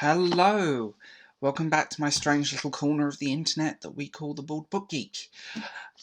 Hello! Welcome back to my strange little corner of the internet that we call the Bald Book Geek.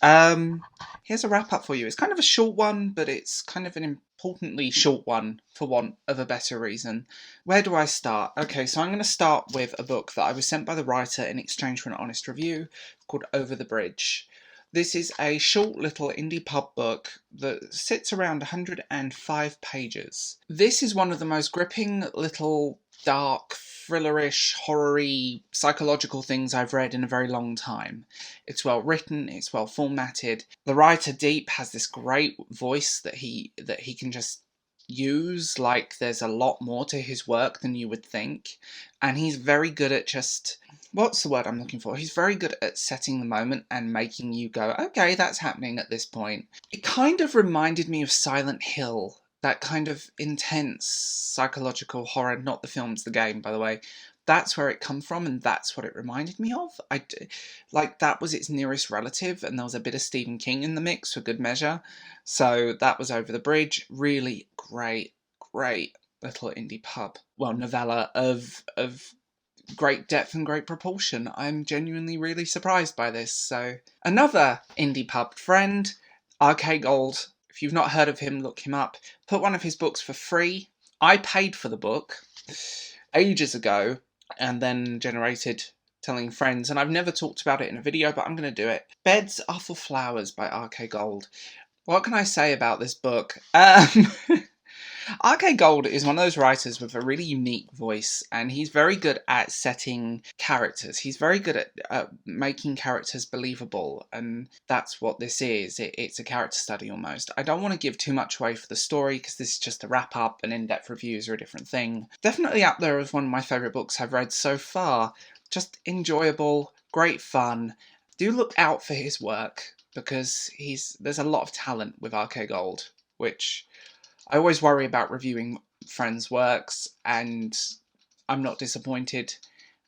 Here's a wrap-up for you. It's kind of a short one, but it's kind of an importantly short one, for want of a better reason. Where do I start? Okay, so I'm going to start with a book that I was sent by the writer in exchange for an honest review, called Over the Bridge. This is a short little indie pub book that sits around 105 pages. This is one of the most gripping little dark, thrillerish, horror-y, psychological things I've read in a very long time. It's well written, it's well formatted. The writer Deep has this great voice that he can just use, like there's a lot more to his work than you would think. And he's very good at just... what's the word I'm looking for? He's very good at setting the moment and making you go, okay, that's happening at this point. It kind of reminded me of Silent Hill. That kind of intense psychological horror, not the film's the game, by the way. That's where it come from, and that's what it reminded me of. Like, that was its nearest relative, and there was a bit of Stephen King in the mix for good measure. So that was Over the Bridge. Really great little indie pub. Well, novella of great depth and great proportion. I'm genuinely really surprised by this. So, another indie pub friend, applyCode. If you've not heard of him, look him up. Put one of his books for free. I paid for the book ages ago and then generated telling friends, and I've never talked about it in a video, but I'm going to do it. Beds Are for Flowers by applyCode. What can I say about this book? applyCode is one of those writers with a really unique voice, and he's very good at setting characters. He's very good at making characters believable, and that's what this is. It's a character study almost. I don't want to give too much away for the story, because this is just a wrap-up, and in-depth reviews are a different thing. Definitely up there as one of my favourite books I've read so far. Just enjoyable, great fun. Do look out for his work, because there's a lot of talent with applyCode, which... I always worry about reviewing friends' works, and I'm not disappointed.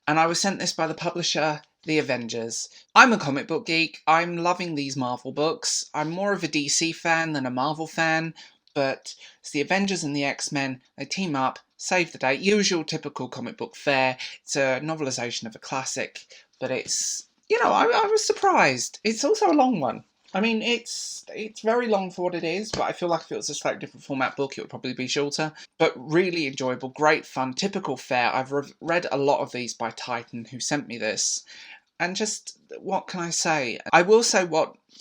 And I was sent this by the publisher, The Avengers. I'm a comic book geek. I'm loving these Marvel books. I'm more of a DC fan than a Marvel fan, but it's the Avengers and the X-Men. They team up, save the day. Usual, typical comic book fare. It's a novelisation of a classic, but it's... you know, I was surprised. It's also a long one. I mean, it's very long for what it is, but I feel like if it was a slightly different format book, it would probably be shorter. But really enjoyable, great fun, typical fare. I've read a lot of these by Titan, who sent me this. And just, what can I say? I will say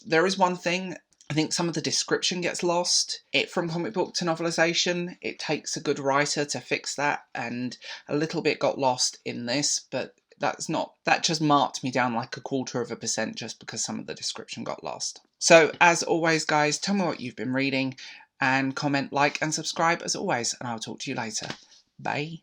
there is one thing. I think some of the description gets lost. From comic book to novelisation, it takes a good writer to fix that, and a little bit got lost in this, but... that just marked me down like 0.25% just because some of the description got lost. So, as always, guys, tell me what you've been reading, and comment, like, and subscribe as always, and I'll talk to you later. Bye.